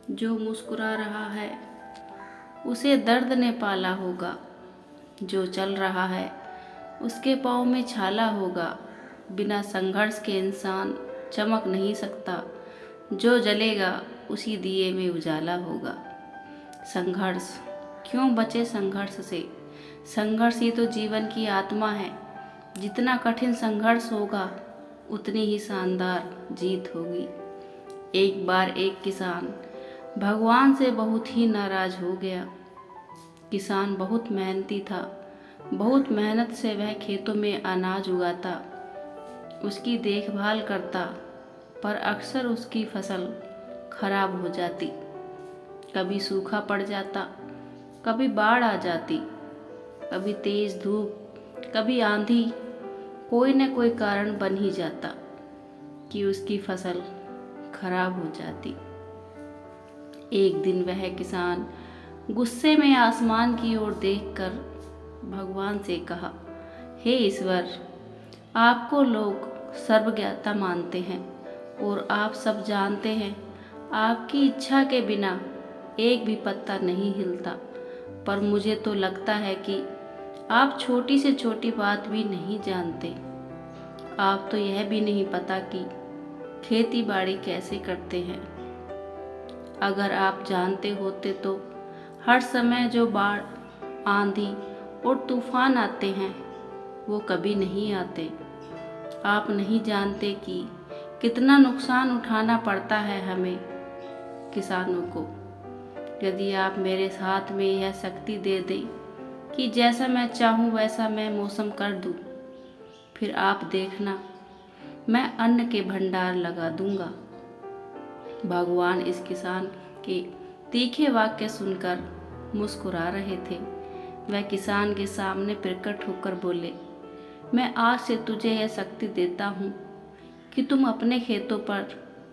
जो मुस्कुरा रहा है उसे दर्द ने पाला होगा, जो चल रहा है उसके पाँव में छाला होगा। बिना संघर्ष के इंसान चमक नहीं सकता, जो जलेगा उसी दिए में उजाला होगा। संघर्ष क्यों बचे संघर्ष से, संघर्ष ही तो जीवन की आत्मा है। जितना कठिन संघर्ष होगा उतनी ही शानदार जीत होगी। एक बार एक किसान भगवान से बहुत ही नाराज हो गया। किसान बहुत मेहनती था, बहुत मेहनत से वह खेतों में अनाज उगाता, उसकी देखभाल करता, पर अक्सर उसकी फसल खराब हो जाती। कभी सूखा पड़ जाता, कभी बाढ़ आ जाती, कभी तेज धूप, कभी आंधी। कोई न कोई कारण बन ही जाता कि उसकी फसल खराब हो जाती। एक दिन वह किसान गुस्से में आसमान की ओर देखकर भगवान से कहा, हे ईश्वर, आपको लोग सर्वज्ञता मानते हैं और आप सब जानते हैं आपकी इच्छा के बिना एक भी पत्ता नहीं हिलता, पर मुझे तो लगता है कि आप छोटी से छोटी बात भी नहीं जानते। आप तो यह भी नहीं पता कि खेती बाड़ी कैसे करते हैं। अगर आप जानते होते तो हर समय जो बाढ़, आंधी और तूफान आते हैं वो कभी नहीं आते। आप नहीं जानते कि कितना नुकसान उठाना पड़ता है हमें किसानों को। यदि आप मेरे साथ में यह शक्ति दे दें कि जैसा मैं चाहूँ वैसा मैं मौसम कर दूँ, फिर आप देखना मैं अन्न के भंडार लगा दूंगा। भगवान इस किसान के तीखे वाक्य सुनकर मुस्कुरा रहे थे। वह किसान के सामने प्रकट होकर बोले, मैं आज से तुझे यह शक्ति देता हूँ कि तुम अपने खेतों पर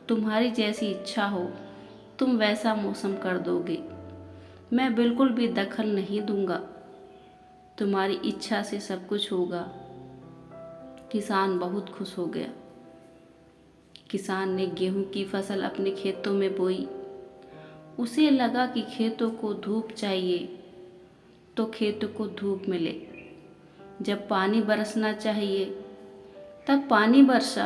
तुम्हारी जैसी इच्छा हो तुम वैसा मौसम कर दोगे। मैं बिल्कुल भी दखल नहीं दूंगा, तुम्हारी इच्छा से सब कुछ होगा। किसान बहुत खुश हो गया। किसान ने गेहूं की फसल अपने खेतों में बोई। उसे लगा कि खेतों को धूप चाहिए तो खेतों को धूप मिले, जब पानी बरसना चाहिए तब पानी बरसा।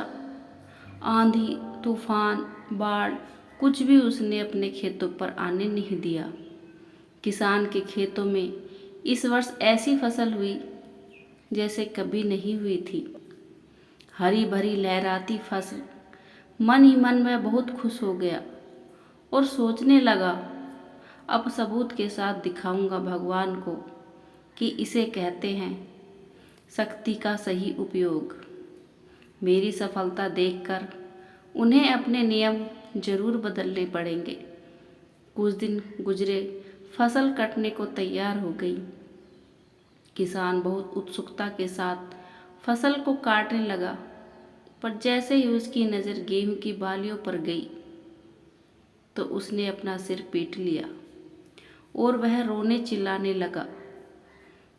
आंधी, तूफान, बाढ़ कुछ भी उसने अपने खेतों पर आने नहीं दिया। किसान के खेतों में इस वर्ष ऐसी फसल हुई जैसे कभी नहीं हुई थी। हरी भरी लहराती फसल। मन ही मन में बहुत खुश हो गया और सोचने लगा, अब सबूत के साथ दिखाऊंगा भगवान को कि इसे कहते हैं शक्ति का सही उपयोग। मेरी सफलता देखकर उन्हें अपने नियम जरूर बदलने पड़ेंगे। कुछ दिन गुजरे, फसल कटने को तैयार हो गई। किसान बहुत उत्सुकता के साथ फसल को काटने लगा, पर जैसे ही उसकी नज़र गेहूं की बालियों पर गई तो उसने अपना सिर पीट लिया और वह रोने चिल्लाने लगा।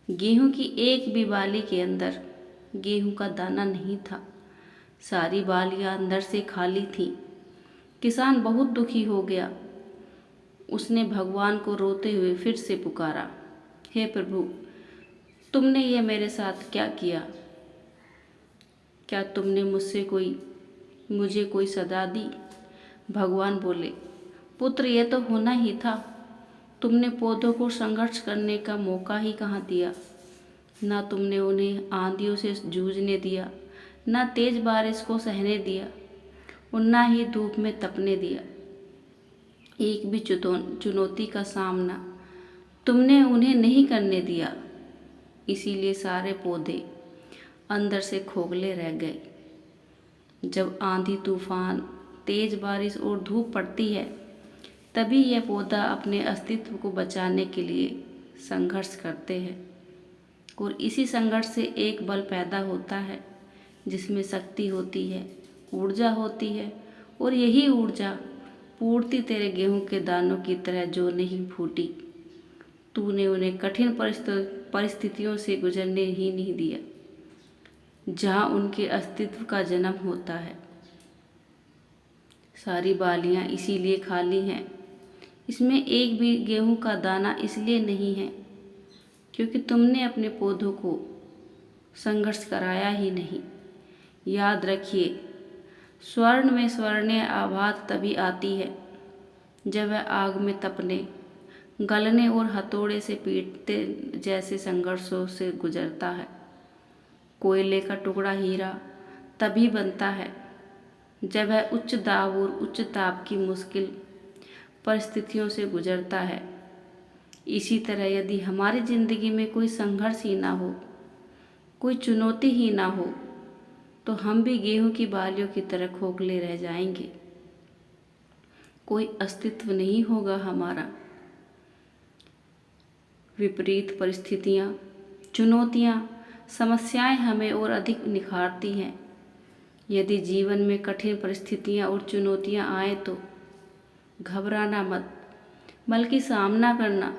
गेहूं की एक भी बाली के अंदर गेहूं का दाना नहीं था। सारी बालियां अंदर से खाली थीं। किसान बहुत दुखी हो गया। उसने भगवान को रोते हुए फिर से पुकारा, हे प्रभु, तुमने ये मेरे साथ क्या किया? क्या तुमने मुझे कोई सजा दी? भगवान बोले, पुत्र, ये तो होना ही था। तुमने पौधों को संघर्ष करने का मौका ही कहाँ दिया। ना तुमने उन्हें आंधियों से जूझने दिया, ना तेज बारिश को सहने दिया और ना ही धूप में तपने दिया। एक भी चुनौती का सामना तुमने उन्हें नहीं करने दिया। इसीलिए सारे पौधे अंदर से खोखले रह गए। जब आंधी, तूफान, तेज बारिश और धूप पड़ती है तभी यह पौधा अपने अस्तित्व को बचाने के लिए संघर्ष करते हैं। और इसी संघर्ष से एक बल पैदा होता है जिसमें शक्ति होती है, ऊर्जा होती है, और यही ऊर्जा पूर्ति तेरे गेहूं के दानों की तरह जो नहीं फूटी। तूने उन्हें कठिन परिस्थितियों से गुजरने ही नहीं दिया जहाँ उनके अस्तित्व का जन्म होता है। सारी बालियाँ इसीलिए खाली हैं इसमें एक भी गेहूं का दाना इसलिए नहीं है क्योंकि तुमने अपने पौधों को संघर्ष कराया ही नहीं। याद रखिए, स्वर्ण में स्वर्णीय आभात तभी आती है जब वह आग में तपने, गलने और हथौड़े से पीटते जैसे संघर्षों से गुजरता है। कोयले का टुकड़ा हीरा तभी बनता है जब वह उच्च दाब और उच्च ताप की मुश्किल परिस्थितियों से गुजरता है। इसी तरह यदि हमारी ज़िंदगी में कोई संघर्ष ही ना हो, कोई चुनौती ही ना हो, तो हम भी गेहूं की बालियों की तरह खोखले रह जाएंगे। कोई अस्तित्व नहीं होगा हमारा। विपरीत परिस्थितियाँ, चुनौतियाँ, समस्याएं हमें और अधिक निखारती हैं। यदि जीवन में कठिन परिस्थितियाँ और चुनौतियाँ आए तो घबराना मत, बल्कि सामना करना,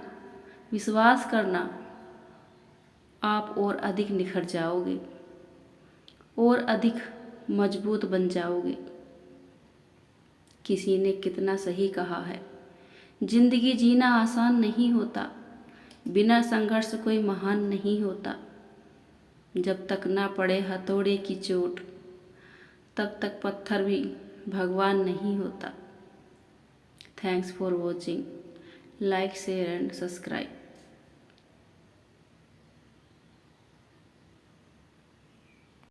विश्वास करना। आप और अधिक निखर जाओगे और अधिक मजबूत बन जाओगे। किसी ने कितना सही कहा है, जिंदगी जीना आसान नहीं होता, बिना संघर्ष कोई महान नहीं होता। जब तक ना पड़े हथौड़े की चोट, तब तक पत्थर भी भगवान नहीं होता। Thanks for watching. Like, share and subscribe.